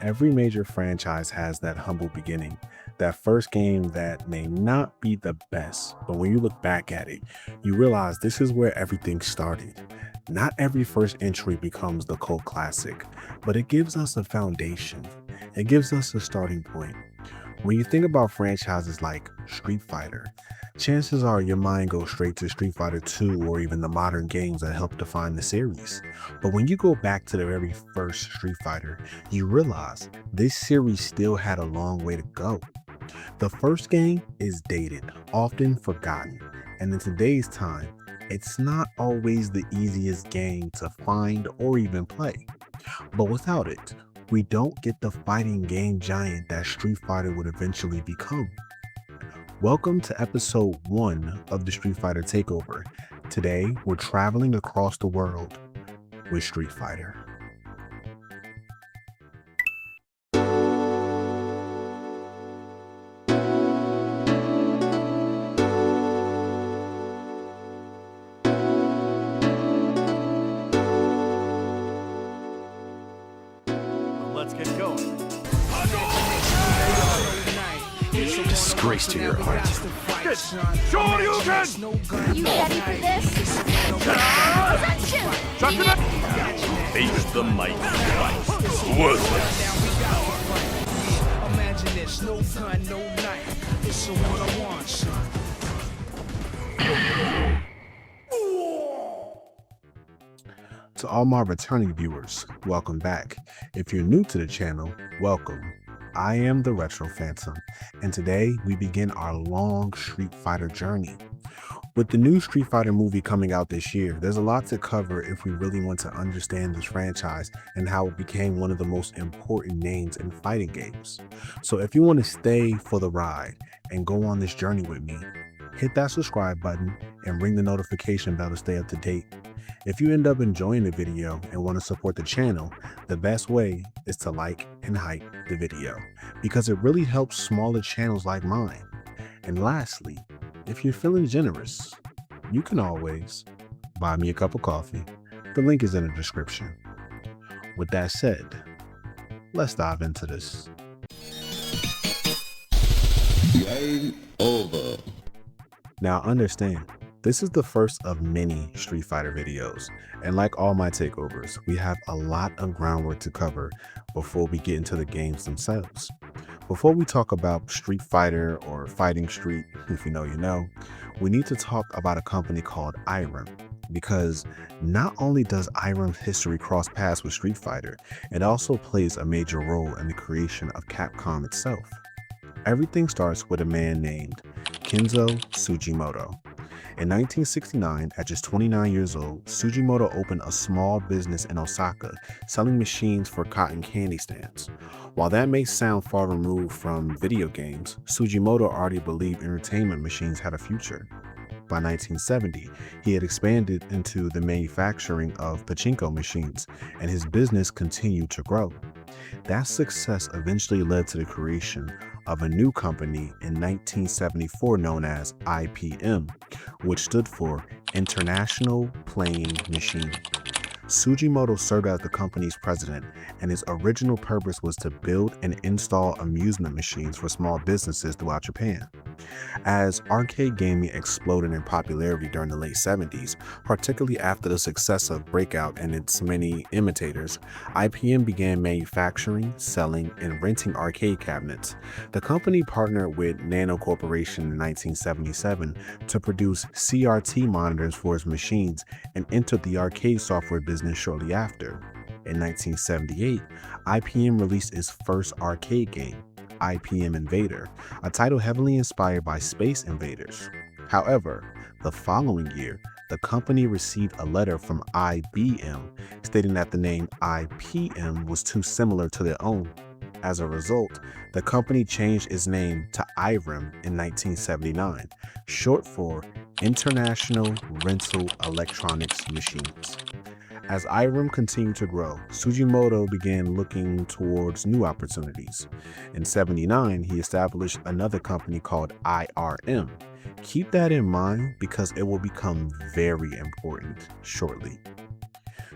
Every major franchise has that humble beginning, that first game that may not be the best, but when you look back at it, you realize this is where everything started. Not every first entry becomes the cult classic, but it gives us a foundation. It gives us a starting point. When you think about franchises like Street Fighter, chances are your mind goes straight to Street Fighter 2 or even the modern games that help define the series. But when you go back to the very first Street Fighter, you realize this series still had a long way to go. The first game is dated, often forgotten, and in today's time, it's not always the easiest game to find or even play. But without it, we don't get the fighting game giant that Street Fighter would eventually become. Welcome to episode 1 of the Street Fighter Takeover. Today, we're traveling across the world with Street Fighter. Let's get going. Disgrace to your art. Shoryuken! You ready for this? Attention! Face the might twice. Worthless. Imagine this, no gun, no knife. It's a one-on-one, son. To all my returning viewers, welcome back. If you're new to the channel, welcome. I am the Retro Phantom, and today we begin our long Street Fighter journey. With the new Street Fighter movie coming out this year, there's a lot to cover if we really want to understand this franchise and how it became one of the most important names in fighting games. So if you want to stay for the ride and go on this journey with me, hit that subscribe button and ring the notification bell to stay up to date. If you end up enjoying the video and want to support the channel, the best way is to like and hype the video because it really helps smaller channels like mine. And lastly, if you're feeling generous, you can always buy me a cup of coffee. The link is in the description. With that said, let's dive into this. Game over. Now understand, this is the first of many Street Fighter videos, and like all my takeovers, we have a lot of groundwork to cover before we get into the games themselves. Before we talk about Street Fighter or Fighting Street, if you know you know, we need to talk about a company called Irem, because not only does Irem's history cross paths with Street Fighter, it also plays a major role in the creation of Capcom itself. Everything starts with a man named Kenzo Tsujimoto. In 1969, at just 29 years old, Tsujimoto opened a small business in Osaka, selling machines for cotton candy stands. While that may sound far removed from video games, Tsujimoto already believed entertainment machines had a future. By 1970, he had expanded into the manufacturing of pachinko machines, and his business continued to grow. That success eventually led to the creation of a new company in 1974 known as IPM, which stood for International Playing Machine. Tsujimoto served as the company's president, and his original purpose was to build and install amusement machines for small businesses throughout Japan. As arcade gaming exploded in popularity during the late 70s, particularly after the success of Breakout and its many imitators, IPM began manufacturing, selling, and renting arcade cabinets. The company partnered with Nano Corporation in 1977 to produce CRT monitors for its machines and entered the arcade software business shortly after. In 1978, IPM released its first arcade game, IPM Invader, a title heavily inspired by Space Invaders. However, the following year, the company received a letter from IBM stating that the name IPM was too similar to their own. As a result, the company changed its name to Irem in 1979, short for International Rental Electronics Machines. As Irem continued to grow, Tsujimoto began looking towards new opportunities. In '79, he established another company called IRM. Keep that in mind because it will become very important shortly.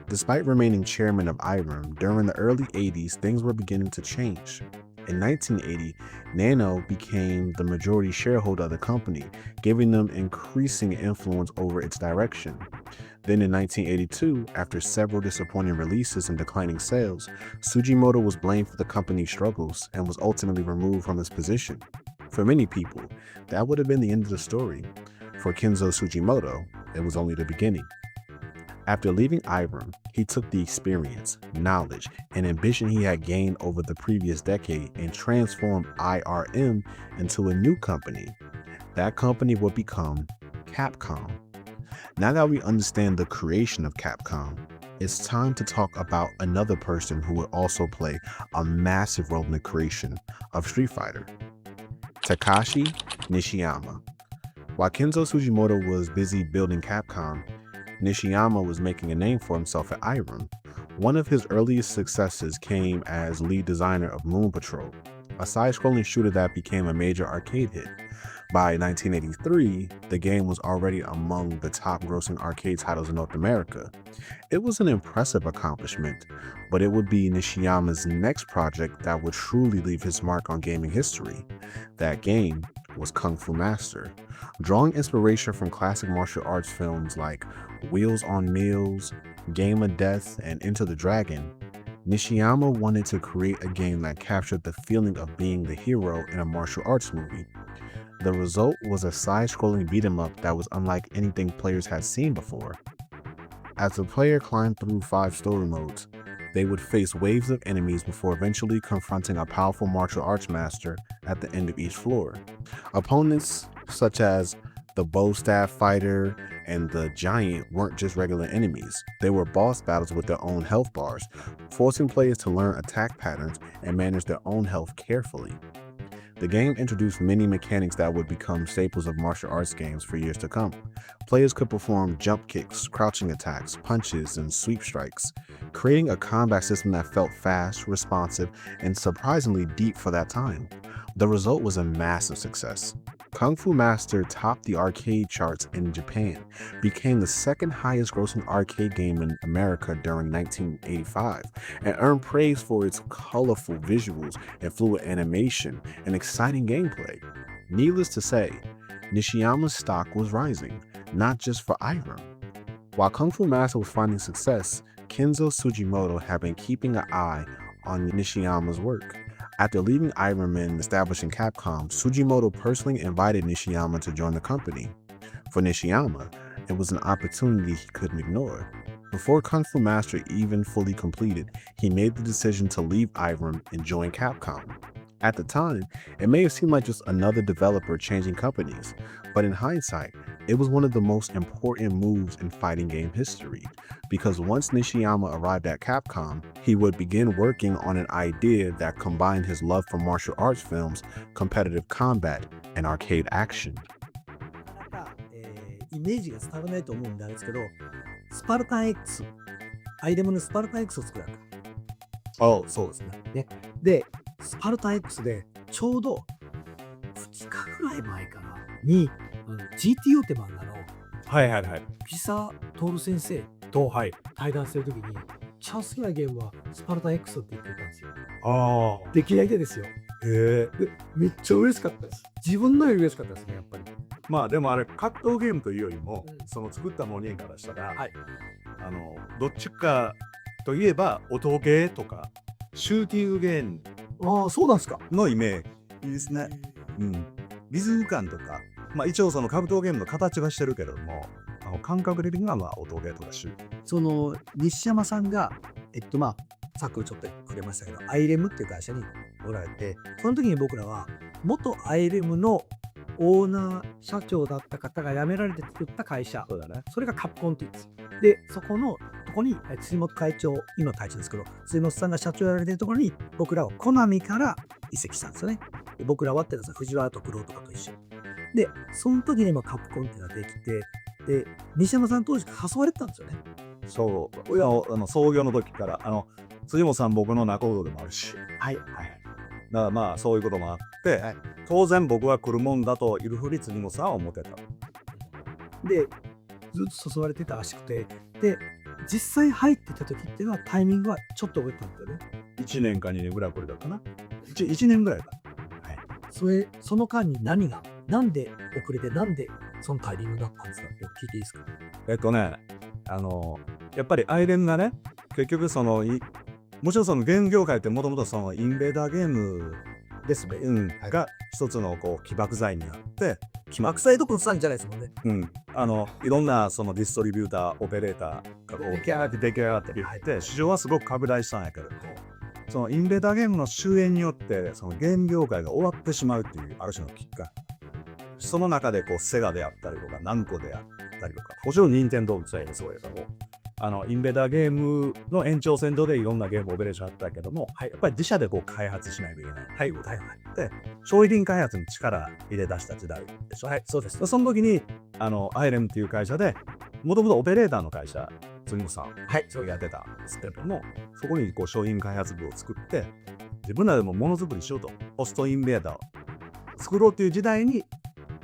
Despite remaining chairman of Irem, during the early 80s, things were beginning to change. In 1980, Nano became the majority shareholder of the company, giving them increasing influence over its direction. Then in 1982, after several disappointing releases and declining sales, Tsujimoto was blamed for the company's struggles and was ultimately removed from his position. For many people, that would have been the end of the story. For Kenzo Tsujimoto, it was only the beginning. After leaving Irem, he took the experience, knowledge, and ambition he had gained over the previous decade and transformed IRM into a new company. That company would become Capcom. Now that we understand the creation of Capcom, it's time to talk about another person who would also play a massive role in the creation of Street Fighter. Takashi Nishiyama. While Kenzo Tsujimoto was busy building Capcom, Nishiyama was making a name for himself at Irem. One of his earliest successes came as lead designer of Moon Patrol, a side-scrolling shooter that became a major arcade hit. By 1983, the game was already among the top-grossing arcade titles in North America. It was an impressive accomplishment, but it would be Nishiyama's next project that would truly leave his mark on gaming history. That game was Kung Fu Master. Drawing inspiration from classic martial arts films like Wheels on Meals, Game of Death, and Enter the Dragon, Nishiyama wanted to create a game that captured the feeling of being the hero in a martial arts movie. The result was a side-scrolling beat-em-up that was unlike anything players had seen before. As the player climbed through 5 story modes, they would face waves of enemies before eventually confronting a powerful martial arts master at the end of each floor. Opponents such as the bow staff fighter and the giant weren't just regular enemies. They were boss battles with their own health bars, forcing players to learn attack patterns and manage their own health carefully. The game introduced many mechanics that would become staples of martial arts games for years to come. Players could perform jump kicks, crouching attacks, punches, and sweep strikes, creating a combat system that felt fast, responsive, and surprisingly deep for that time. The result was a massive success. Kung Fu Master topped the arcade charts in Japan, became the second highest grossing arcade game in America during 1985, and earned praise for its colorful visuals and fluid animation and exciting gameplay. Needless to say, Nishiyama's stock was rising, not just for Irem. While Kung Fu Master was finding success, Kenzo Tsujimoto had been keeping an eye on Nishiyama's work. After leaving Irem and establishing Capcom, Tsujimoto personally invited Nishiyama to join the company. For Nishiyama, it was an opportunity he couldn't ignore. Before Kung Fu Master even fully completed, he made the decision to leave Irem and join Capcom. At the time, it may have seemed like just another developer changing companies, but in hindsight, it was one of the most important moves in fighting game history, because once Nishiyama arrived at Capcom, he would begin working on an idea that combined his love for martial arts films, competitive combat, and arcade action. イメージが伝わらないと思うんですけど、スパルタン X、アイレムのスパルタン X を作られた。そうですね。で、スパルタン X でちょうど2日ぐらい前かなに、GTO って漫画のはいはいはい。ピサトール先生と対談してるときに、一番好きなゲームはスパルタン X って言ってたんですよ。ああ。できないでですよ。へえ。で、めっちゃ嬉しかったです。自分のより嬉しかったですね、やっぱり。まあでもあれ格闘ゲームというよりも、その作ったモニエンからしたら、どっちかといえば音ゲーとかシューティングゲームああ、そうなんですか。のイメージですね。リズム感とか、一応その格闘ゲームの形はしてるけれども、感覚的には音ゲーとかシューティング。その西山さんがさっきちょっと触れましたけど、アイレムっていう会社におられて、その時に僕らは元アイレムのオーナー社長だった方が辞められて作った会社、そうだね。それがカプコンっていうんですよ。で、そこのとこに辻本会長、今の会長ですけど、辻本さんが社長やられてるところに僕らはコナミから移籍したんですよね。で僕らはって藤原と黒とかと一緒に。で、その時にカプコンっていうのができて、で、西山さん当時誘われてたんですよね。そう。いや、創業の時から、辻本さん僕の仲人でもあるし。はい。だからそういうこともあって、当然僕は来るもんだというふうに辻本さんは思ってた。で、ずっと誘われてたらしくて、で、実際入ってた時っていうのはタイミングはちょっと覚えてたんだよね。1年か2年ぐらいこれだったかな。1年ぐらいだ。その間になんで遅れて、なんでそのタイミングだったんですかって聞いていいですか？やっぱりアイレンがね、結局もちろんそのゲーム業界ってもともとそのインベーダーゲームですね。が一つのこう起爆剤になって、起爆剤どころさんじゃないですもんね。いろんなそのディストリビューター、オペレーターがこうギャーって出来上がっていって市場はすごく拡大したんやけれども、そのインベーダーゲームの終焉によってそのゲーム業界が終わってしまうっていうある種の危機感。その中でこうセガであったりとかナムコであったりとか、もちろん任天堂もそうやけども、インベーダーゲームの延長線上でいろんなゲームオペレーションあったけども、やっぱり自社でこう開発しないといけない。で商品開発に力入れ出した時代でしょ。そうです。その時にアイレムっていう会社でもともとオペレーターの会社辻本さんそうやってたんですけども、そこにこう商品開発部を作って自分らでもものづくりしようと、ポストインベーダーを作ろうっていう時代に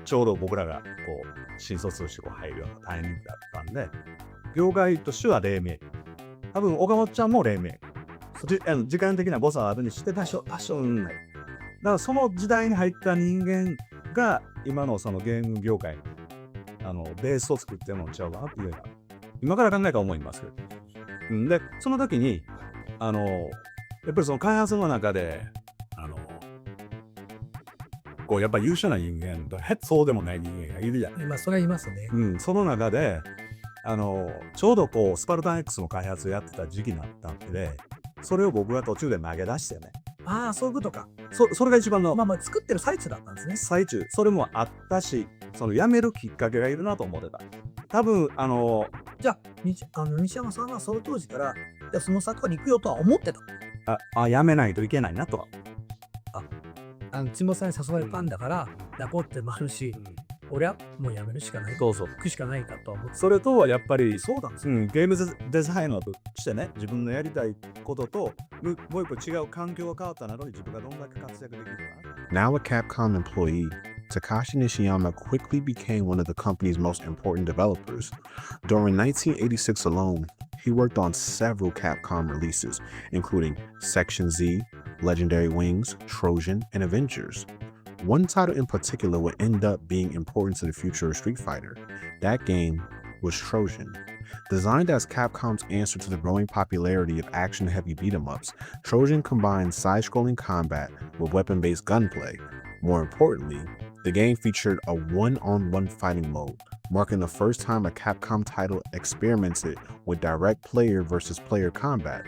ちょうど僕らがこう新卒としてこう入るようなタイミングだったんで、業界としては黎明、多分岡本ちゃんも黎明、時間的な誤差はあるにして多少ない。だからその時代に入った人間が今のそのゲーム業界ベースを作ってるのちゃうかなっていうのが今から考えたら思いますけど、でその時にやっぱりその開発の中でこうやっぱり優秀な人間とそうでもない人間がいるじゃん。それは言いますね。その中でちょうどこうスパルタン X の開発をやってた時期だったんで、それを僕が途中で投げ出してね。ああ、そういうことか。それが一番の作ってる最中だったんですね。最中、それもあったし、その辞めるきっかけがいるなと思ってた。多分じゃあ西山さんはその当時からじゃあその作家に行くよとは思ってた。辞めないといけないなとは。辻本さんに誘われたんだから抱こうってもあるし、俺はもうやめるしかない。行くしかないかと思って。それとはやっぱりそうなんですゲームデザイナーとしてね、自分のやりたいことともう一個違う環境が変わったなのに自分がどんだけ活躍できるか。Now a Capcom employee, Takashi Nishiyama quickly became one of the company's most important developers. During 1986 alone, he worked on several Capcom releases, including Section Z, Legendary Wings, Trojan, and Avengers. One title in particular would end up being important to the future of Street Fighter. That game was Trojan. Designed as Capcom's answer to the growing popularity of action-heavy beat-em-ups, Trojan combined side-scrolling combat with weapon-based gunplay. More importantly, the game featured a one-on-one fighting mode, marking the first time a Capcom title experimented with direct player versus player combat.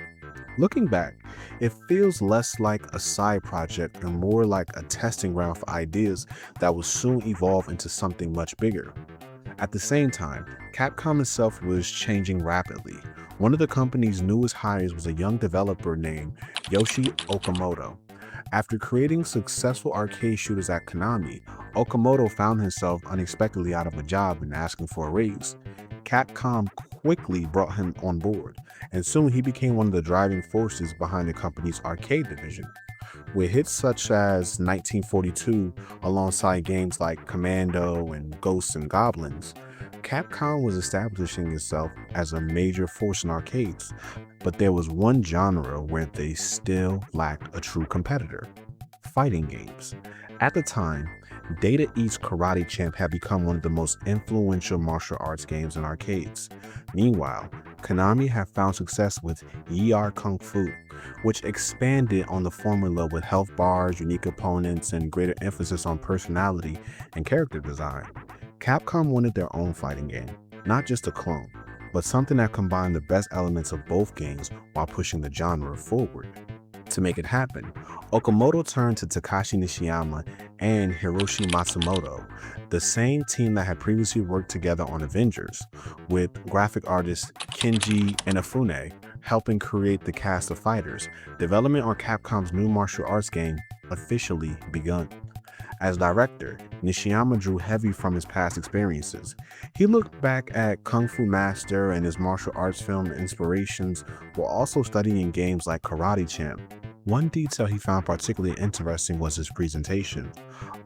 Looking back, it feels less like a side project and more like a testing ground for ideas that will soon evolve into something much bigger. At the same time, Capcom itself was changing rapidly. One of the company's newest hires was a young developer named Yoshi Okamoto. After creating successful arcade shooters at Konami, Okamoto found himself unexpectedly out of a job and asking for a raise. Capcom quickly brought him on board, and soon he became one of the driving forces behind the company's arcade division. With hits such as 1942 alongside games like Commando and Ghosts and Goblins, Capcom was establishing itself as a major force in arcades, but there was one genre where they still lacked a true competitor: fighting games. At the time, Data Eat's Karate Champ had become one of the most influential martial arts games in arcades. Meanwhile, Konami had found success with ER Kung Fu, which expanded on the formula with health bars, unique opponents, and greater emphasis on personality and character design. Capcom wanted their own fighting game, not just a clone, but something that combined the best elements of both games while pushing the genre forward. To make it happen, Okamoto turned to Takashi Nishiyama and Hiroshi Matsumoto, the same team that had previously worked together on Avengers, with graphic artists Kenji Inafune helping create the cast of fighters. Development on Capcom's new martial arts game officially begun. As director, Nishiyama drew heavy from his past experiences. He looked back at Kung Fu Master and his martial arts film inspirations while also studying games like Karate Champ. One detail he found particularly interesting was his presentation.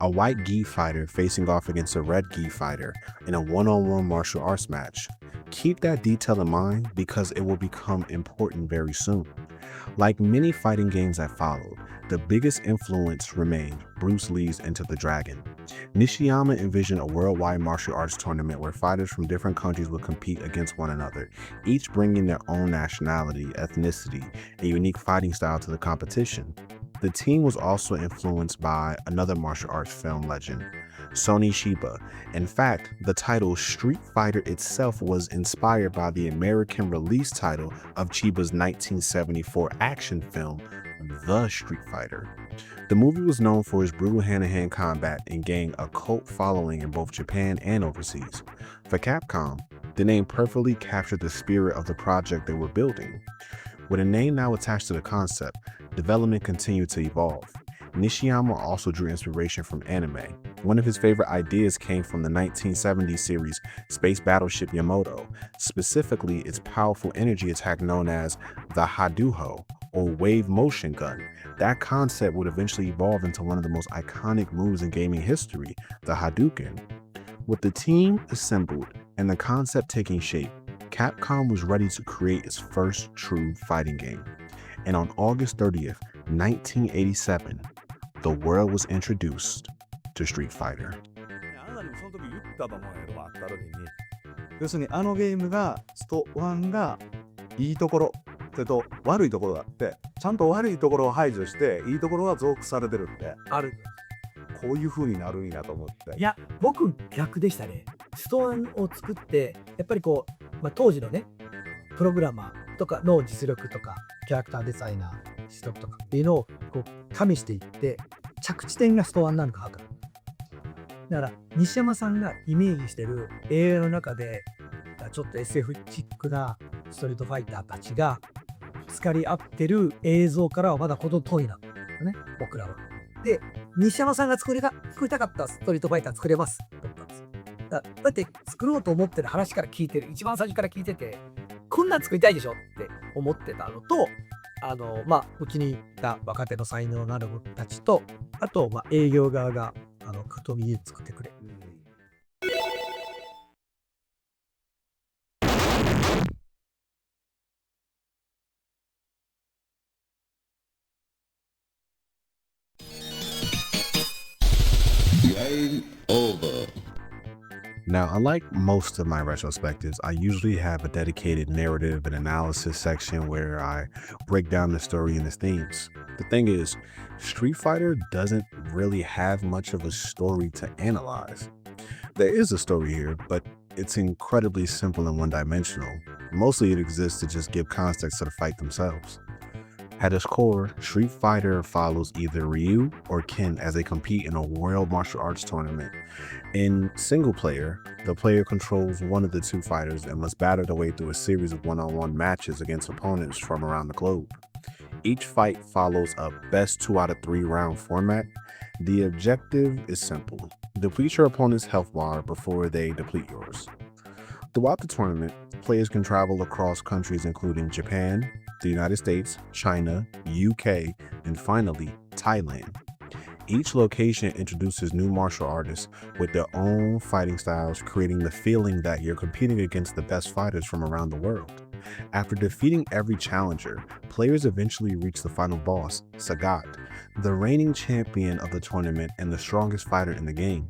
A white gi fighter facing off against a red gi fighter in a one-on-one martial arts match. Keep that detail in mind because it will become important very soon. Like many fighting games that followed, the biggest influence remained Bruce Lee's Enter the Dragon. Nishiyama envisioned a worldwide martial arts tournament where fighters from different countries would compete against one another, each bringing their own nationality, ethnicity, and unique fighting style to the competition. The team was also influenced by another martial arts film legend, Sony Shiba. In fact, the title Street Fighter itself was inspired by the American release title of Chiba's 1974 action film, The Street Fighter. The movie was known for its brutal hand-to-hand combat and gained a cult following in both Japan and overseas. For Capcom, the name perfectly captured the spirit of the project they were building. With a name now attached to the concept, development continued to evolve. Nishiyama also drew inspiration from anime. One of his favorite ideas came from the 1970s series Space Battleship Yamato, specifically its powerful energy attack known as the Hadouken, or wave motion gun. That concept would eventually evolve into one of the most iconic moves in gaming history, the Hadouken. With the team assembled and the concept taking shape, Capcom was ready to create its first true fighting game. And on August 30th, 1987, the world was introduced to Street Fighter. あなたにもその時言ったと思うんやけど、会った時に。要するにあのゲームが、スト1がいいところ、それと悪いところがあって、ちゃんと悪いところを排除して、いいところは増幅されてるって、ある。こういう風になるんやと思って。いや、僕逆でしたね。ストアンを作って、やっぱりこう、当時のね、プログラマーとかの実力とか、キャラクターデザイナー、実力とかっていうのをこう加味していって、着地点がストアンなのか測る。だから、西山さんがイメージしてる映画の中で、ちょっと SF チックなストリートファイターたちがぶつかり合ってる映像からはまだほど遠いなんだよね、僕らは。で、西山さんが作りたかったストリートファイター作れますと思ったんです。だって作ろうと思ってる話から聞いてる、一番最初から聞いてて、こんなん作りたいでしょって思ってたのと、うちにいた若手の才能のある僕たちと、あと、営業側が、とみで作ってくれ。Game over. Now, unlike most of my retrospectives, I usually have a dedicated narrative and analysis section where I break down the story and its themes. The thing is, Street Fighter doesn't really have much of a story to analyze. There is a story here, but it's incredibly simple and one-dimensional. Mostly it exists to just give context to the fight themselves. At its core, Street Fighter follows either Ryu or Ken as they compete in a world martial arts tournament. In single player, the player controls one of the two fighters and must battle their way through a series of one-on-one matches against opponents from around the globe. Each fight follows a best 2 out of 3 round format. The objective is simple: deplete your opponent's health bar before they deplete yours. Throughout the tournament, players can travel across countries including Japan, the United States, China, UK, and finally, Thailand. Each location introduces new martial artists with their own fighting styles, creating the feeling that you're competing against the best fighters from around the world. After defeating every challenger, players eventually reach the final boss, Sagat, the reigning champion of the tournament and the strongest fighter in the game.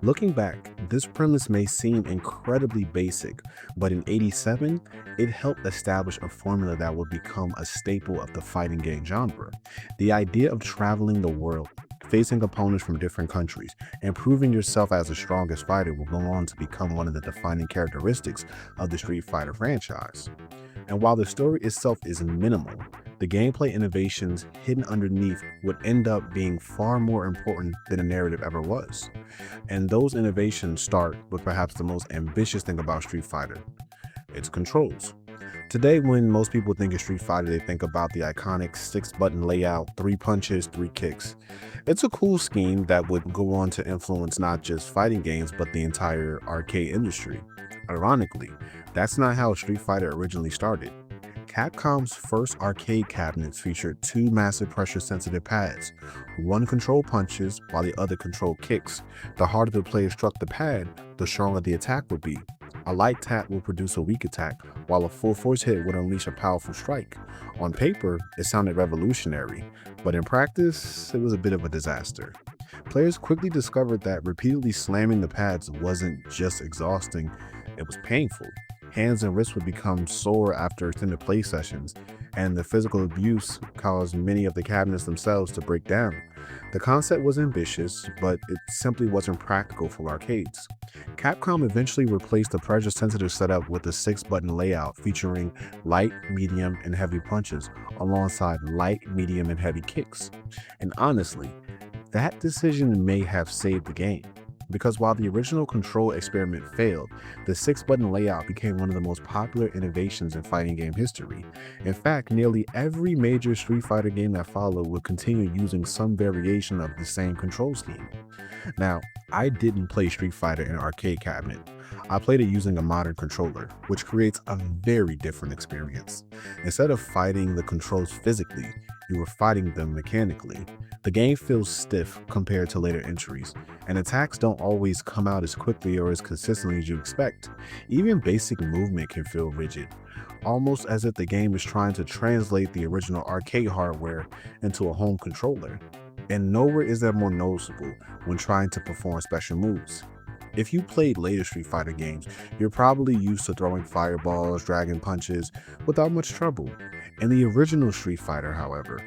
Looking back, this premise may seem incredibly basic, but in '87, it helped establish a formula that would become a staple of the fighting game genre. The idea of traveling the world, facing opponents from different countries, and proving yourself as the strongest fighter will go on to become one of the defining characteristics of the Street Fighter franchise. And while the story itself is minimal, the gameplay innovations hidden underneath would end up being far more important than the narrative ever was. And those innovations start with perhaps the most ambitious thing about Street Fighter: its controls. Today, when most people think of Street Fighter, they think about the iconic 6-button layout, 3 punches, 3 kicks. It's a cool scheme that would go on to influence not just fighting games, but the entire arcade industry. Ironically, that's not how Street Fighter originally started. Capcom's first arcade cabinets featured two massive pressure-sensitive pads. One controlled punches while the other controlled kicks. The harder the player struck the pad, the stronger the attack would be. A light tap will produce a weak attack, while a full force hit would unleash a powerful strike. On paper, it sounded revolutionary, but in practice, it was a bit of a disaster. Players quickly discovered that repeatedly slamming the pads wasn't just exhausting, it was painful. Hands and wrists would become sore after extended play sessions, and the physical abuse caused many of the cabinets themselves to break down. The concept was ambitious, but it simply wasn't practical for arcades. Capcom eventually replaced the pressure-sensitive setup with a 6-button layout featuring light, medium, and heavy punches, alongside light, medium, and heavy kicks. And honestly, that decision may have saved the game, because while the original control experiment failed, the 6-button layout became one of the most popular innovations in fighting game history. In fact, nearly every major Street Fighter game that followed would continue using some variation of the same control scheme. Now, I didn't play Street Fighter in an arcade cabinet. I played it using a modern controller, which creates a very different experience. Instead of fighting the controls physically, you were fighting them mechanically. The game feels stiff compared to later entries, and attacks don't always come out as quickly or as consistently as you expect. Even basic movement can feel rigid, almost as if the game is trying to translate the original arcade hardware into a home controller. And nowhere is that more noticeable when trying to perform special moves. If you played later Street Fighter games, you're probably used to throwing fireballs, dragon punches without much trouble. In the original Street Fighter, however,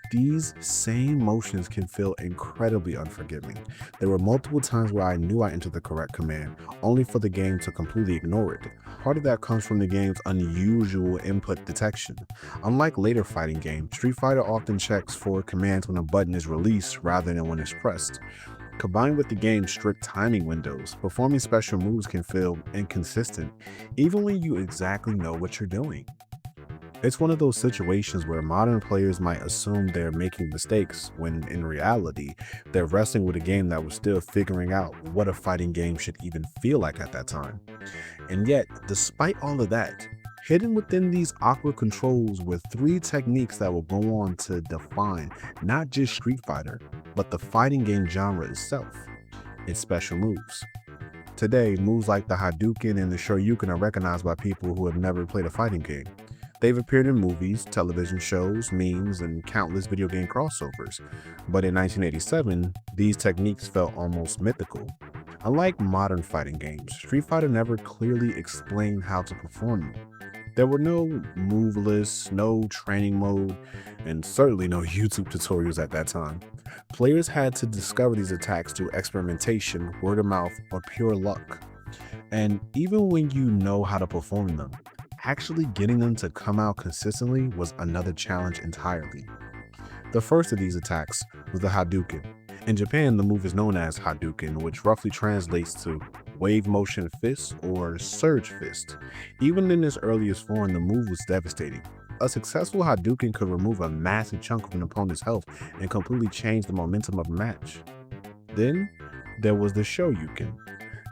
these same motions can feel incredibly unforgiving. There were multiple times where I knew I entered the correct command, only for the game to completely ignore it. Part of that comes from the game's unusual input detection. Unlike later fighting games, Street Fighter often checks for commands when a button is released rather than when it's pressed. Combined with the game's strict timing windows, performing special moves can feel inconsistent, even when you exactly know what you're doing. It's one of those situations where modern players might assume they're making mistakes, when in reality, they're wrestling with a game that was still figuring out what a fighting game should even feel like at that time. And yet, despite all of that, hidden within these awkward controls were 3 techniques that will go on to define not just Street Fighter, but the fighting game genre itself: its special moves. Today, moves like the Hadouken and the Shoryuken are recognized by people who have never played a fighting game. They've appeared in movies, television shows, memes, and countless video game crossovers. But in 1987, these techniques felt almost mythical. Unlike modern fighting games, Street Fighter never clearly explained how to perform them. There were no move lists, no training mode, and certainly no YouTube tutorials at that time. Players had to discover these attacks through experimentation, word of mouth, or pure luck. And even when you know how to perform them, actually getting them to come out consistently was another challenge entirely. The first of these attacks was the Hadouken. In Japan, the move is known as Hadouken, which roughly translates to wave motion fist or surge fist. Even in its earliest form, the move was devastating. A successful Hadouken could remove a massive chunk of an opponent's health and completely change the momentum of a match. Then there was the Shoryuken.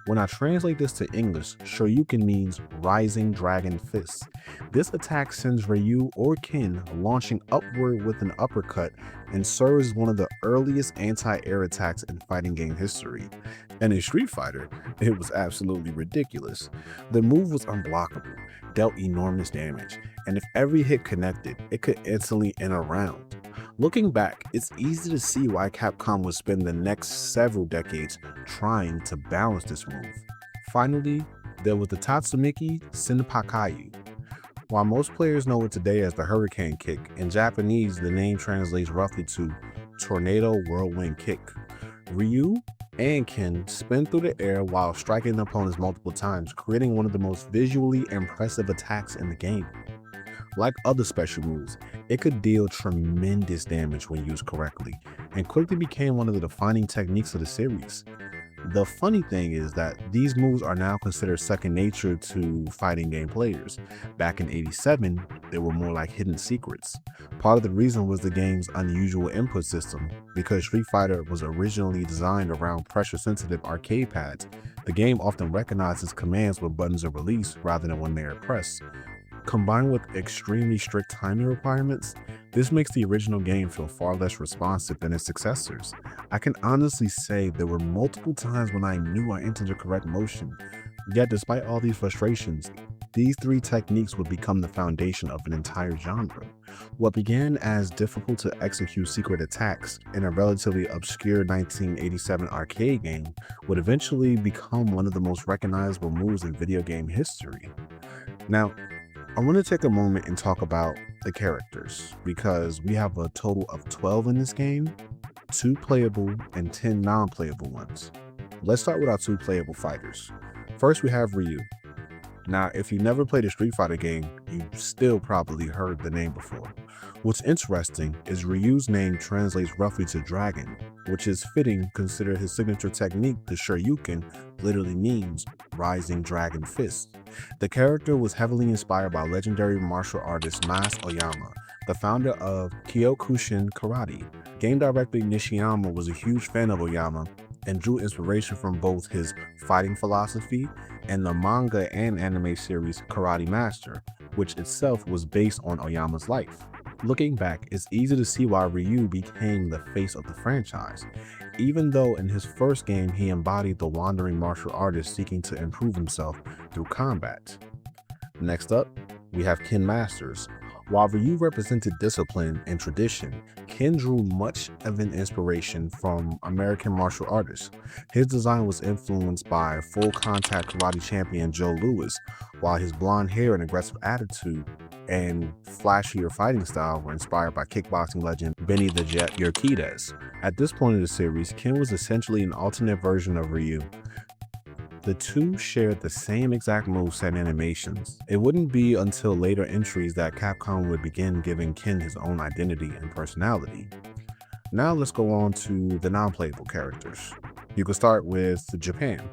When I translate this to English, Shoryuken means rising dragon fist. This attack sends Ryu or Ken launching upward with an uppercut and serves as one of the earliest anti-air attacks in fighting game history. And in Street Fighter, it was absolutely ridiculous. The move was unblockable, dealt enormous damage, and if every hit connected, it could instantly end a round. Looking back, it's easy to see why Capcom would spend the next several decades trying to balance this move. Finally, there was the Tatsumiki Senpakayu. While most players know it today as the Hurricane Kick, in Japanese the name translates roughly to Tornado Whirlwind Kick. Ryu and Ken spin through the air while striking opponents multiple times, creating one of the most visually impressive attacks in the game. Like other special moves, it could deal tremendous damage when used correctly, and quickly became one of the defining techniques of the series. The funny thing is that these moves are now considered second nature to fighting game players. Back in '87, they were more like hidden secrets. Part of the reason was the game's unusual input system. Because Street Fighter was originally designed around pressure-sensitive arcade pads, the game often recognizes commands when buttons are released rather than when they are pressed. Combined with extremely strict timing requirements, this makes the original game feel far less responsive than its successors. I can honestly say there were multiple times when I knew I entered the correct motion, yet despite all these frustrations, these three techniques would become the foundation of an entire genre. What began as difficult to execute secret attacks in a relatively obscure 1987 arcade game would eventually become one of the most recognizable moves in video game history. Now, I want to take a moment and talk about the characters, because we have a total of 12 in this game, 2 playable and 10 non-playable ones. Let's start with our 2 playable fighters. First, we have Ryu. Now, if you never played a Street Fighter game, you still probably heard the name before. What's interesting is Ryu's name translates roughly to dragon, which is fitting considering his signature technique, the Shoryuken, literally means rising dragon fist. The character was heavily inspired by legendary martial artist Mas Oyama, the founder of Kyokushin Karate. Game director Nishiyama was a huge fan of Oyama and drew inspiration from both his fighting philosophy and the manga and anime series Karate Master, which itself was based on Oyama's life. Looking back, it's easy to see why Ryu became the face of the franchise, even though in his first game he embodied the wandering martial artist seeking to improve himself through combat. Next up, we have Ken Masters. While Ryu represented discipline and tradition, Ken drew much of an inspiration from American martial artists. His design was influenced by full contact karate champion Joe Louis, while his blonde hair and aggressive attitude and flashier fighting style were inspired by kickboxing legend Benny the Jet Urquidez. At this point in the series, Ken was essentially an alternate version of Ryu. The two shared the same exact moveset and animations. It wouldn't be until later entries that Capcom would begin giving Ken his own identity and personality. Now let's go on to the non-playable characters. You can start with Japan.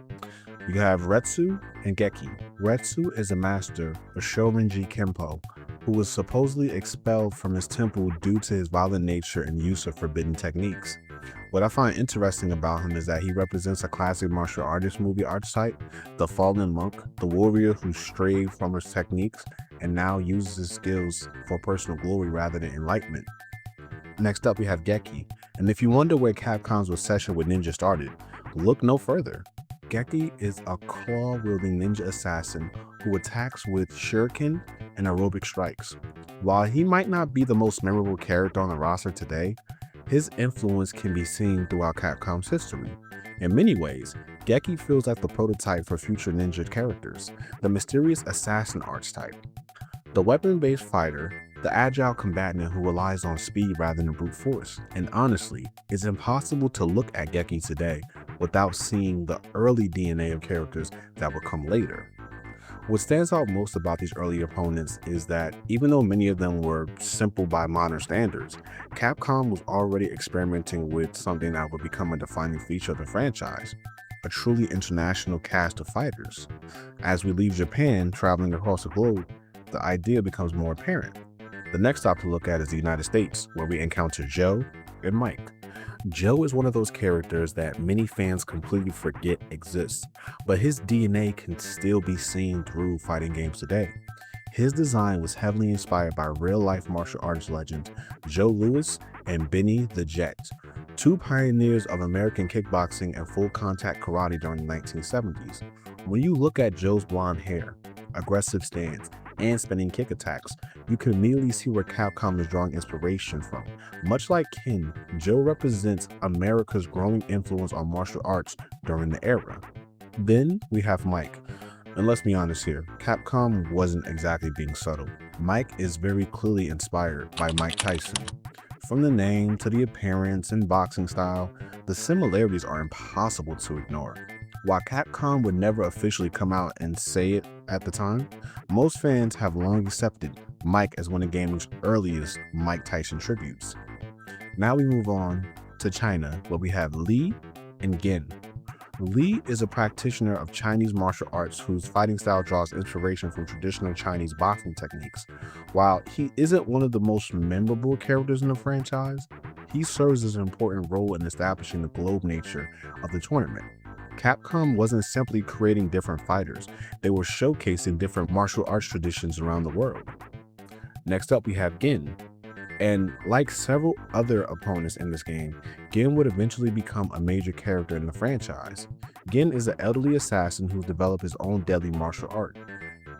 You have Retsu and Geki. Retsu is a master of Shorinji Kenpo, who was supposedly expelled from his temple due to his violent nature and use of forbidden techniques. What I find interesting about him is that he represents a classic martial artist movie archetype, the fallen monk, the warrior who strayed from his techniques and now uses his skills for personal glory rather than enlightenment. Next up, we have Geki, and if you wonder where Capcom's obsession with ninja started, look no further. Geki is a claw-wielding ninja assassin who attacks with shuriken and aerobic strikes. While he might not be the most memorable character on the roster today, his influence can be seen throughout Capcom's history. In many ways, Geki feels like the prototype for future ninja characters, the mysterious assassin archetype. The weapon-based fighter, the agile combatant who relies on speed rather than brute force. And honestly, it's impossible to look at Geki today without seeing the early DNA of characters that will come later. What stands out most about these early opponents is that even though many of them were simple by modern standards, Capcom was already experimenting with something that would become a defining feature of the franchise, a truly international cast of fighters. As we leave Japan, traveling across the globe, the idea becomes more apparent. The next stop to look at is the United States, where we encounter Joe and Mike. Joe is one of those characters that many fans completely forget exists, but his DNA can still be seen through fighting games today. His design was heavily inspired by real-life martial arts legends Joe Louis and Benny the Jet, two pioneers of American kickboxing and full-contact karate during the 1970s. When you look at Joe's blonde hair, aggressive stance, and spinning kick attacks, you can immediately see where Capcom is drawing inspiration from. Much like Ken, Joe represents America's growing influence on martial arts during the era. Then we have Mike. And let's be honest here, Capcom wasn't exactly being subtle. Mike is very clearly inspired by Mike Tyson. From the name to the appearance and boxing style, the similarities are impossible to ignore. While Capcom would never officially come out and say it at the time, most fans have long accepted Mike as one of gaming's earliest Mike Tyson tributes. Now we move on to China, where we have Li and Gen. Li is a practitioner of Chinese martial arts whose fighting style draws inspiration from traditional Chinese boxing techniques. While he isn't one of the most memorable characters in the franchise, he serves as an important role in establishing the globe nature of the tournament. Capcom wasn't simply creating different fighters, they were showcasing different martial arts traditions around the world. Next up, we have Gin. And like several other opponents in this game, Gin would eventually become a major character in the franchise. Gin is an elderly assassin who's developed his own deadly martial art.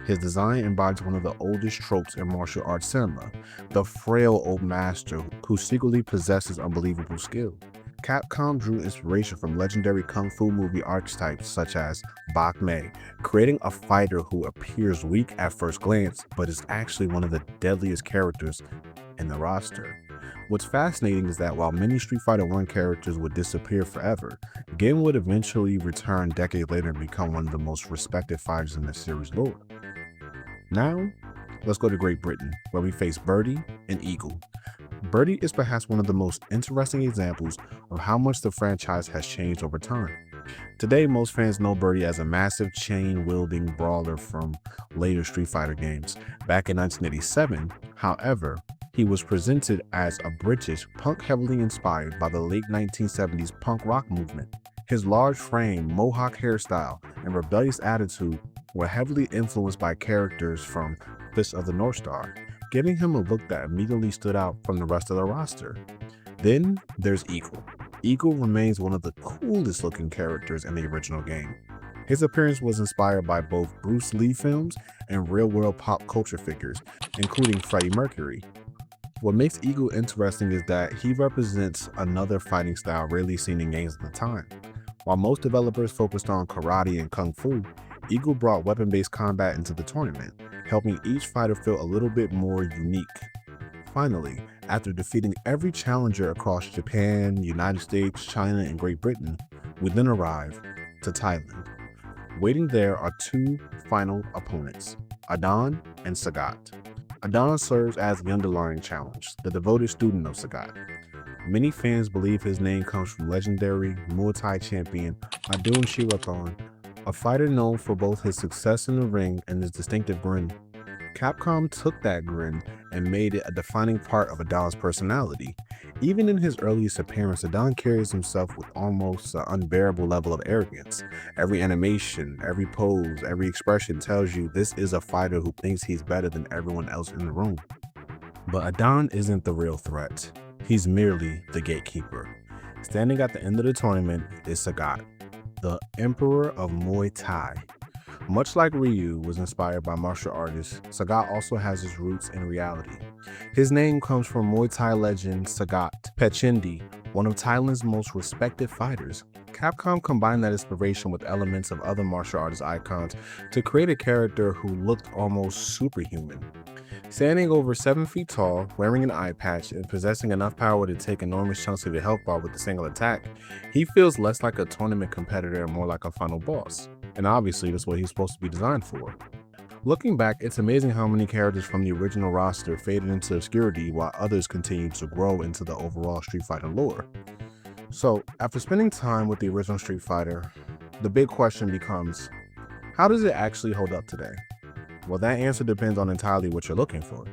His design embodies one of the oldest tropes in martial arts cinema, the frail old master who secretly possesses unbelievable skill. Capcom drew inspiration from legendary kung fu movie archetypes such as Bak Mei, creating a fighter who appears weak at first glance but is actually one of the deadliest characters in the roster. What's fascinating is that while many Street Fighter 1 characters would disappear forever, Gin would eventually return decades later and become one of the most respected fighters in the series lore. Now, let's go to Great Britain, where we face Birdie and Eagle. Birdie is perhaps one of the most interesting examples of how much the franchise has changed over time. Today, most fans know Birdie as a massive chain-wielding brawler from later Street Fighter games. Back in 1987, however, he was presented as a British punk heavily inspired by the late 1970s punk rock movement. His large frame, mohawk hairstyle, and rebellious attitude were heavily influenced by characters from Fist of the North Star, giving him a look that immediately stood out from the rest of the roster. Then there's Eagle. Eagle remains one of the coolest looking characters in the original game. His appearance was inspired by both Bruce Lee films and real-world pop culture figures, including Freddie Mercury. What makes Eagle interesting is that he represents another fighting style rarely seen in games at the time. While most developers focused on karate and kung fu, Eagle brought weapon-based combat into the tournament, helping each fighter feel a little bit more unique. Finally, after defeating every challenger across Japan, United States, China, and Great Britain, we then arrive to Thailand. Waiting there are two final opponents, Adon and Sagat. Adon serves as the underlying challenge, the devoted student of Sagat. Many fans believe his name comes from legendary Muay Thai champion Adon Shirathon, a fighter known for both his success in the ring and his distinctive grin. Capcom took that grin and made it a defining part of Adon's personality. Even in his earliest appearance, Adon carries himself with almost an unbearable level of arrogance. Every animation, every pose, every expression tells you this is a fighter who thinks he's better than everyone else in the room. But Adon isn't the real threat. He's merely the gatekeeper. Standing at the end of the tournament is Sagat, the Emperor of Muay Thai. Much like Ryu was inspired by martial artists, Sagat also has his roots in reality. His name comes from Muay Thai legend Sagat Pechindi, one of Thailand's most respected fighters. Capcom combined that inspiration with elements of other martial artist icons to create a character who looked almost superhuman. Standing over 7 feet tall, wearing an eye patch, and possessing enough power to take enormous chunks of your health bar with a single attack, he feels less like a tournament competitor and more like a final boss. And obviously, that's what he's supposed to be designed for. Looking back, it's amazing how many characters from the original roster faded into obscurity while others continued to grow into the overall Street Fighter lore. So, after spending time with the original Street Fighter, the big question becomes, how does it actually hold up today? Well, that answer depends on entirely what you're looking for.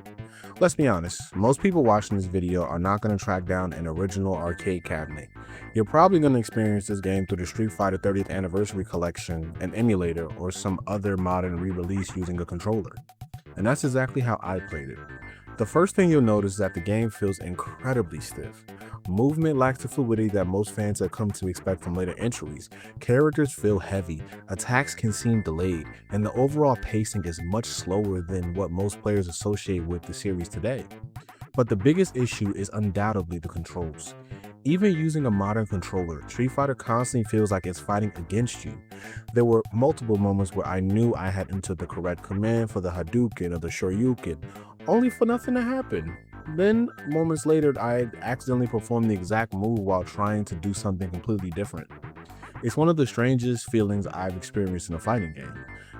Let's be honest, most people watching this video are not going to track down an original arcade cabinet. You're probably going to experience this game through the Street Fighter 30th Anniversary Collection, an emulator, or some other modern re-release using a controller. And that's exactly how I played it. The first thing you'll notice is that the game feels incredibly stiff. Movement lacks the fluidity that most fans have come to expect from later entries. Characters feel heavy, attacks can seem delayed, and the overall pacing is much slower than what most players associate with the series today. But the biggest issue is undoubtedly the controls. Even using a modern controller, Street Fighter constantly feels like it's fighting against you. There were multiple moments where I knew I had entered the correct command for the Hadouken or the Shoryuken, only for nothing to happen. Then, moments later, I accidentally performed the exact move while trying to do something completely different. It's one of the strangest feelings I've experienced in a fighting game.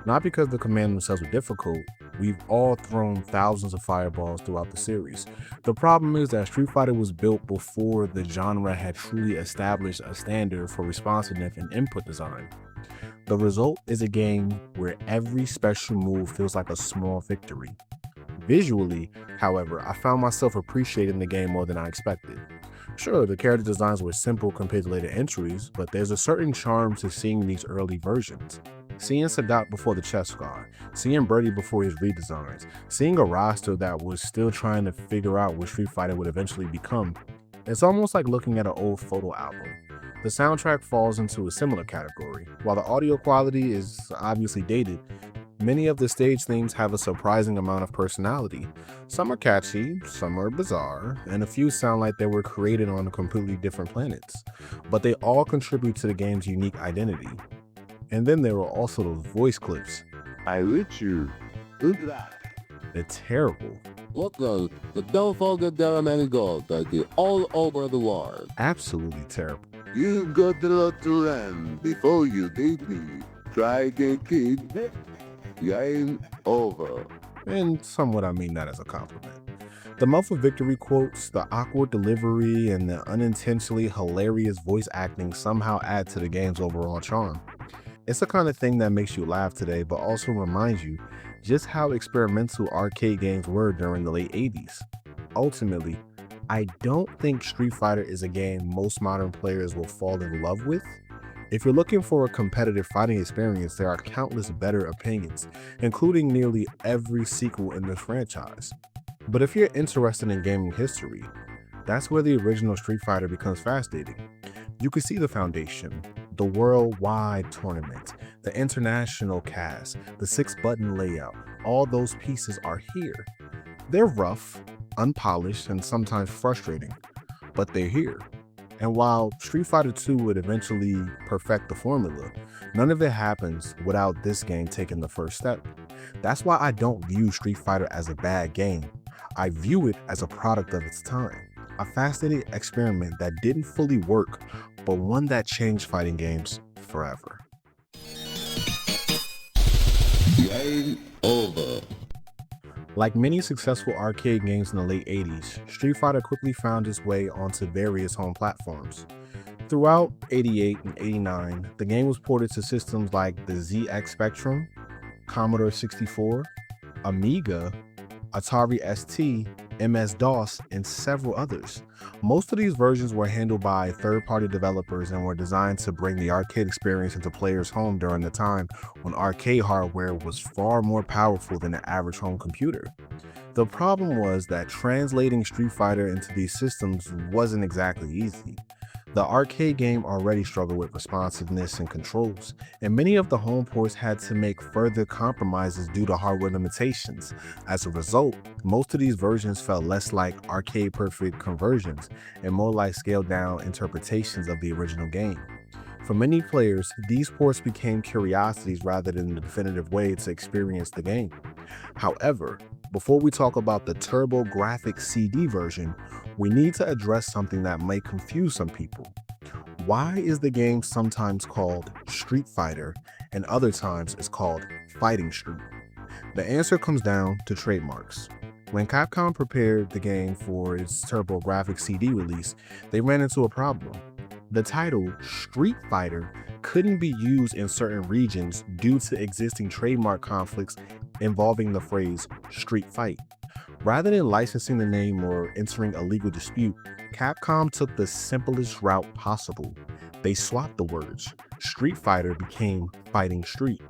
Not because the commands themselves were difficult, we've all thrown thousands of fireballs throughout the series. The problem is that Street Fighter was built before the genre had truly established a standard for responsiveness and input design. The result is a game where every special move feels like a small victory. Visually, however, I found myself appreciating the game more than I expected. Sure, the character designs were simple compared to later entries, but there's a certain charm to seeing these early versions. Seeing Sagat before the chest guard, seeing Birdie before his redesigns, seeing a roster that was still trying to figure out what Street Fighter would eventually become, it's almost like looking at an old photo album. The soundtrack falls into a similar category. While the audio quality is obviously dated, many of the stage themes have a surprising amount of personality. Some are catchy, some are bizarre, and a few sound like they were created on completely different planets. But they all contribute to the game's unique identity. And then there were also those voice clips. I with you. They're terrible. Look though, but don't forget there are many gold that are all over the world. Absolutely terrible. You've got a lot to learn before you beat me. Try again, kid. Game over. And somewhat I mean that as a compliment. The Month of Victory quotes, the awkward delivery, and the unintentionally hilarious voice acting somehow add to the game's overall charm. It's the kind of thing that makes you laugh today, but also reminds you just how experimental arcade games were during the late 80s. Ultimately, I don't think Street Fighter is a game most modern players will fall in love with. If you're looking for a competitive fighting experience, there are countless better opinions, including nearly every sequel in this franchise. But if you're interested in gaming history, that's where the original Street Fighter becomes fascinating. You can see the foundation, the worldwide tournament, the international cast, the 6-button layout. All those pieces are here. They're rough, unpolished, and sometimes frustrating, but they're here. And while Street Fighter 2 would eventually perfect the formula, none of it happens without this game taking the first step. That's why I don't view Street Fighter as a bad game. I view it as a product of its time, a fascinating experiment that didn't fully work, but one that changed fighting games forever. Game over. Like many successful arcade games in the late 80s, Street Fighter quickly found its way onto various home platforms. Throughout 88 and 89, the game was ported to systems like the ZX Spectrum, Commodore 64, Amiga, Atari ST, MS-DOS, and several others. Most of these versions were handled by third-party developers and were designed to bring the arcade experience into players' home during the time when arcade hardware was far more powerful than the average home computer. The problem was that translating Street Fighter into these systems wasn't exactly easy. The arcade game already struggled with responsiveness and controls, and many of the home ports had to make further compromises due to hardware limitations. As a result, most of these versions felt less like arcade-perfect conversions and more like scaled-down interpretations of the original game. For many players, these ports became curiosities rather than the definitive way to experience the game. However, before we talk about the TurboGrafx CD version, we need to address something that may confuse some people. Why is the game sometimes called Street Fighter and other times it's called Fighting Street? The answer comes down to trademarks. When Capcom prepared the game for its TurboGrafx CD release, they ran into a problem. The title Street Fighter couldn't be used in certain regions due to existing trademark conflicts involving the phrase street fight. Rather than licensing the name or entering a legal dispute, Capcom took the simplest route possible. They swapped the words. Street Fighter became Fighting Street.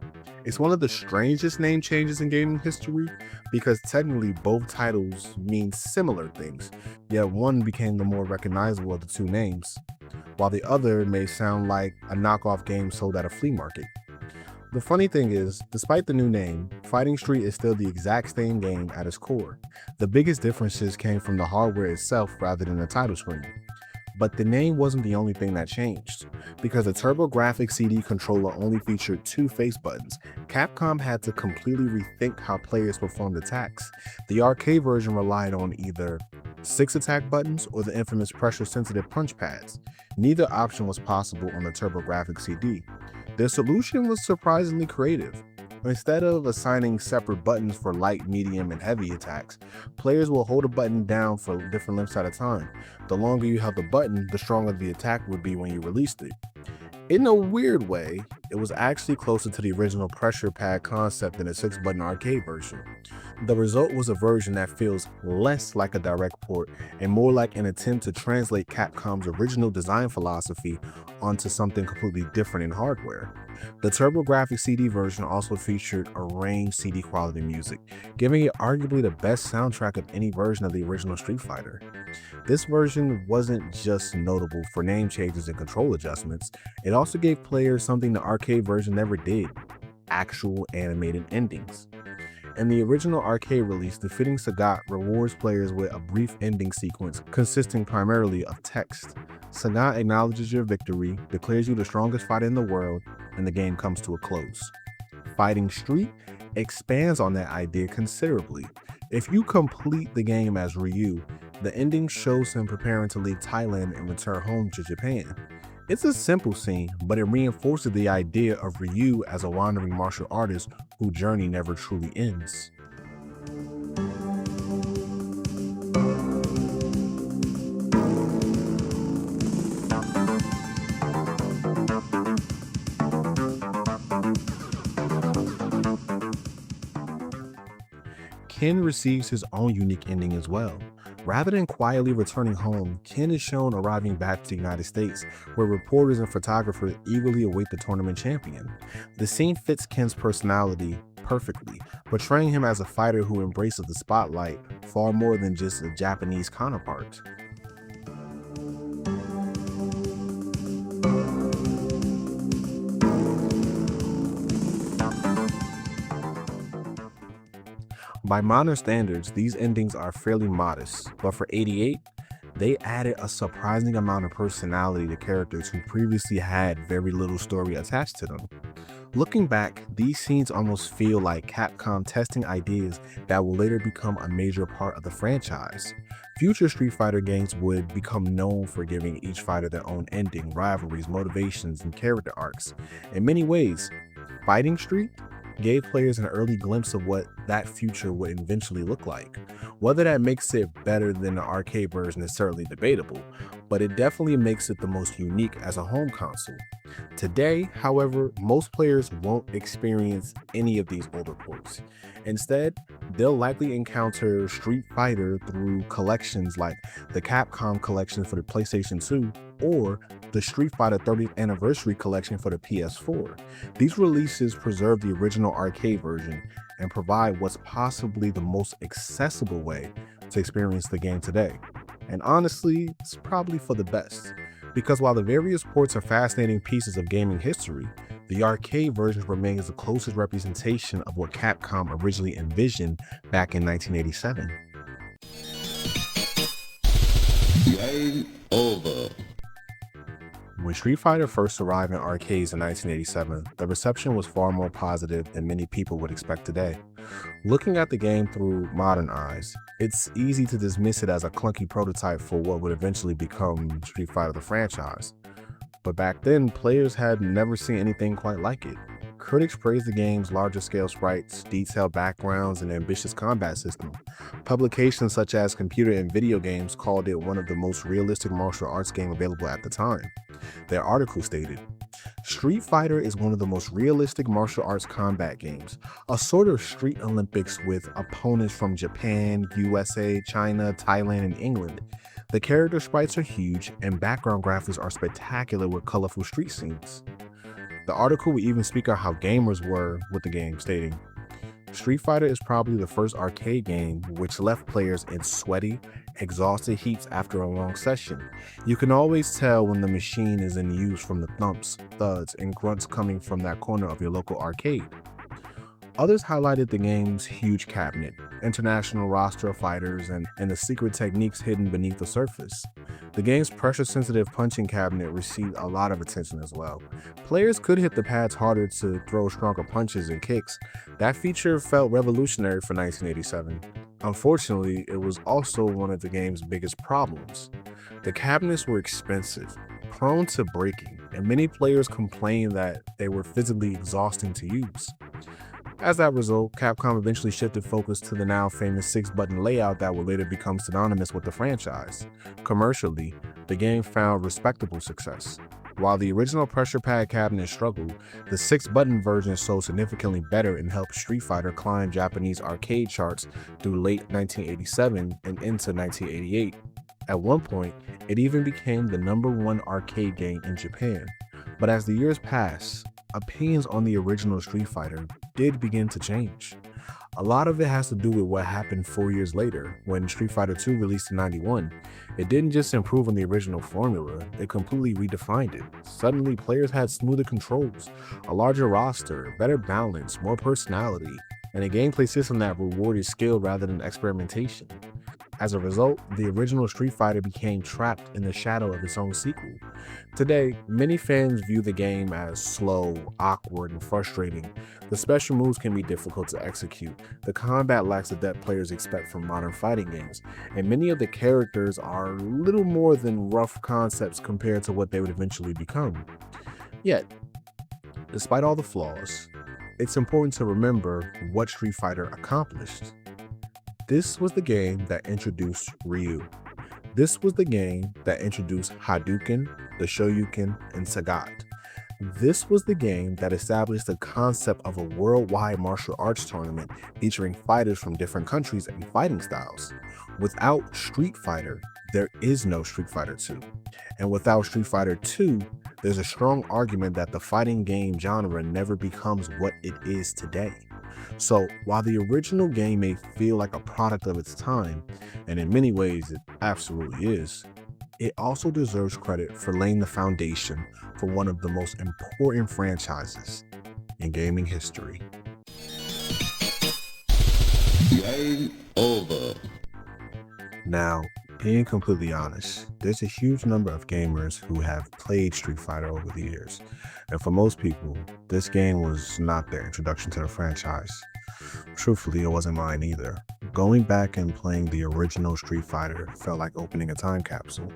It's one of the strangest name changes in gaming history because technically both titles mean similar things, yet one became the more recognizable of the two names, while the other may sound like a knockoff game sold at a flea market. The funny thing is, despite the new name, Fighting Street is still the exact same game at its core. The biggest differences came from the hardware itself rather than the title screen. But the name wasn't the only thing that changed. Because the TurboGrafx CD controller only featured 2 face buttons, Capcom had to completely rethink how players performed attacks. The arcade version relied on either 6 attack buttons or the infamous pressure-sensitive punch pads. Neither option was possible on the TurboGrafx CD. Their solution was surprisingly creative. Instead of assigning separate buttons for light, medium, and heavy attacks, players will hold a button down for different lengths at a time. The longer you held the button, the stronger the attack would be when you released it. In a weird way, it was actually closer to the original pressure pad concept than a 6-button arcade version. The result was a version that feels less like a direct port and more like an attempt to translate Capcom's original design philosophy onto something completely different in hardware. The TurboGrafx CD version also featured arranged CD quality music, giving it arguably the best soundtrack of any version of the original Street Fighter. This version wasn't just notable for name changes and control adjustments, it also gave players something the arcade version never did: actual animated endings. In the original arcade release, defeating Sagat rewards players with a brief ending sequence consisting primarily of text. Sagat acknowledges your victory, declares you the strongest fighter in the world, and the game comes to a close. Fighting Street expands on that idea considerably. If you complete the game as Ryu, the ending shows him preparing to leave Thailand and return home to Japan. It's a simple scene, but it reinforces the idea of Ryu as a wandering martial artist whose journey never truly ends. Ken receives his own unique ending as well. Rather than quietly returning home, Ken is shown arriving back to the United States, where reporters and photographers eagerly await the tournament champion. The scene fits Ken's personality perfectly, portraying him as a fighter who embraces the spotlight far more than just a Japanese counterpart. By modern standards, these endings are fairly modest, but for '88, they added a surprising amount of personality to characters who previously had very little story attached to them. Looking back, these scenes almost feel like Capcom testing ideas that will later become a major part of the franchise. Future Street Fighter games would become known for giving each fighter their own ending, rivalries, motivations, and character arcs. In many ways, Fighting Street gave players an early glimpse of what that future would eventually look like. Whether that makes it better than the arcade version is certainly debatable, but it definitely makes it the most unique as a home console. Today, however, most players won't experience any of these older ports. Instead, they'll likely encounter Street Fighter through collections like the Capcom collection for the PlayStation 2 or the Street Fighter 30th Anniversary collection for the PS4. These releases preserve the original arcade version and provide what's possibly the most accessible way to experience the game today. And honestly, it's probably for the best, because while the various ports are fascinating pieces of gaming history, the arcade version remains the closest representation of what Capcom originally envisioned back in 1987. Game over. When Street Fighter first arrived in arcades in 1987, the reception was far more positive than many people would expect today. Looking at the game through modern eyes, it's easy to dismiss it as a clunky prototype for what would eventually become Street Fighter the franchise. But back then, players had never seen anything quite like it. Critics praised the game's larger scale sprites, detailed backgrounds, and ambitious combat system. Publications such as Computer and Video Games called it one of the most realistic martial arts games available at the time. Their article stated, "Street Fighter is one of the most realistic martial arts combat games, a sort of street Olympics with opponents from Japan, USA, China, Thailand, and England. The character sprites are huge, and background graphics are spectacular with colorful street scenes." The article would even speak on how gamers were with the game, stating, "Street Fighter is probably the first arcade game which left players in sweaty, exhausted heaps after a long session. You can always tell when the machine is in use from the thumps, thuds, and grunts coming from that corner of your local arcade." Others highlighted the game's huge cabinet, international roster of fighters, and the secret techniques hidden beneath the surface. The game's pressure-sensitive punching cabinet received a lot of attention as well. Players could hit the pads harder to throw stronger punches and kicks. That feature felt revolutionary for 1987. Unfortunately, it was also one of the game's biggest problems. The cabinets were expensive, prone to breaking, and many players complained that they were physically exhausting to use. As a result, Capcom eventually shifted focus to the now famous 6-button layout that would later become synonymous with the franchise. Commercially, the game found respectable success. While the original pressure pad cabinet struggled, the 6-button version sold significantly better and helped Street Fighter climb Japanese arcade charts through late 1987 and into 1988. At one point, it even became the #1 arcade game in Japan. But as the years passed, opinions on the original Street Fighter did begin to change. A lot of it has to do with what happened 4 years later when Street Fighter II released in '91. It didn't just improve on the original formula, it completely redefined it. Suddenly, players had smoother controls, a larger roster, better balance, more personality, and a gameplay system that rewarded skill rather than experimentation. As a result, the original Street Fighter became trapped in the shadow of its own sequel. Today, many fans view the game as slow, awkward, and frustrating. The special moves can be difficult to execute, the combat lacks the depth players expect from modern fighting games, and many of the characters are little more than rough concepts compared to what they would eventually become. Yet, despite all the flaws, it's important to remember what Street Fighter accomplished. This was the game that introduced Ryu. This was the game that introduced Hadouken, the Shoryuken, and Sagat. This was the game that established the concept of a worldwide martial arts tournament featuring fighters from different countries and fighting styles. Without Street Fighter, there is no Street Fighter II. And without Street Fighter II, there's a strong argument that the fighting game genre never becomes what it is today. So while the original game may feel like a product of its time, and in many ways it absolutely is, it also deserves credit for laying the foundation for one of the most important franchises in gaming history. Game over. Now, being completely honest, there's a huge number of gamers who have played Street Fighter over the years, and for most people, this game was not their introduction to the franchise. Truthfully, it wasn't mine either. Going back and playing the original Street Fighter felt like opening a time capsule.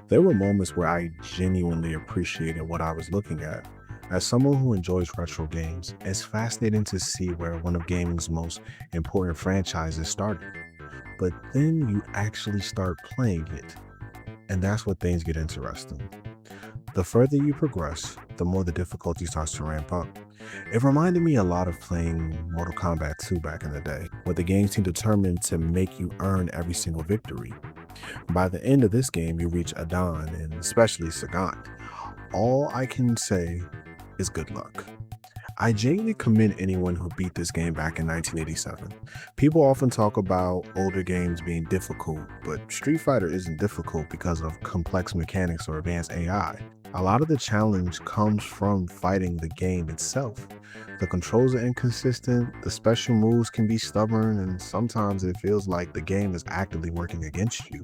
There were moments where I genuinely appreciated what I was looking at. As someone who enjoys retro games, it's fascinating to see where one of gaming's most important franchises started. But then you actually start playing it, and that's where things get interesting. The further you progress, the more the difficulty starts to ramp up. It reminded me a lot of playing Mortal Kombat 2 back in the day, where the game seemed determined to make you earn every single victory. By the end of this game, you reach Adon, and especially Sagat. All I can say is good luck. I genuinely commend anyone who beat this game back in 1987. People often talk about older games being difficult, but Street Fighter isn't difficult because of complex mechanics or advanced AI. A lot of the challenge comes from fighting the game itself. The controls are inconsistent, the special moves can be stubborn, and sometimes it feels like the game is actively working against you.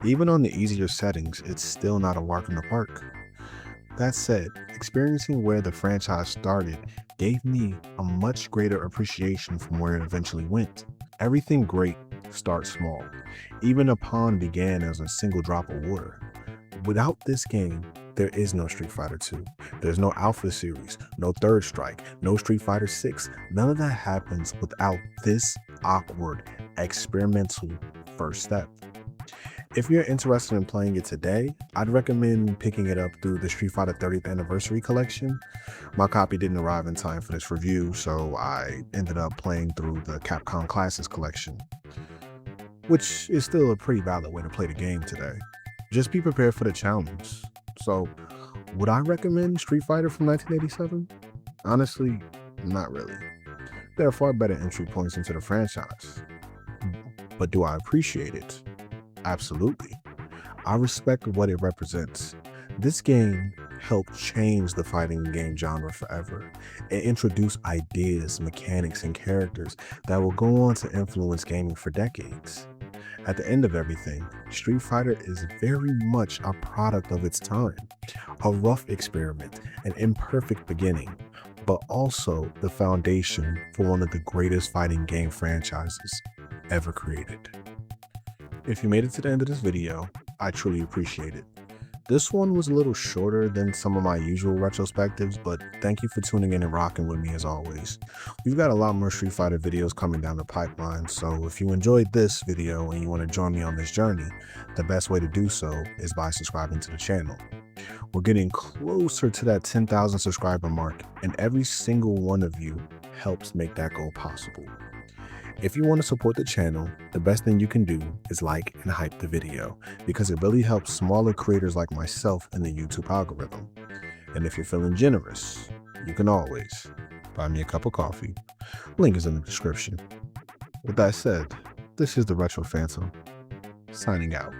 Even on the easier settings, it's still not a walk in the park. That said, experiencing where the franchise started gave me a much greater appreciation from where it eventually went. Everything great starts small. Even a pond began as a single drop of water. Without this game, there is no Street Fighter II. There's no Alpha Series, no Third Strike, no Street Fighter 6. None of that happens without this awkward, experimental first step. If you're interested in playing it today, I'd recommend picking it up through the Street Fighter 30th Anniversary Collection. My copy didn't arrive in time for this review, so I ended up playing through the Capcom Classics Collection, which is still a pretty valid way to play the game today. Just be prepared for the challenge. So, would I recommend Street Fighter from 1987? Honestly, not really. There are far better entry points into the franchise. But do I appreciate it? Absolutely. I respect what it represents. This game helped change the fighting game genre forever. It introduced ideas, mechanics, and characters that will go on to influence gaming for decades. At the end of everything, Street Fighter is very much a product of its time, a rough experiment, an imperfect beginning, but also the foundation for one of the greatest fighting game franchises ever created. If you made it to the end of this video, I truly appreciate it. This one was a little shorter than some of my usual retrospectives, but thank you for tuning in and rocking with me as always. We've got a lot more Street Fighter videos coming down the pipeline, so if you enjoyed this video and you want to join me on this journey, the best way to do so is by subscribing to the channel. We're getting closer to that 10,000 subscriber mark, and every single one of you helps make that goal possible. If you want to support the channel, the best thing you can do is like and hype the video, because it really helps smaller creators like myself in the YouTube algorithm. And if you're feeling generous, you can always buy me a cup of coffee. Link is in the description. With that said, this is the Retro Phantom, signing out.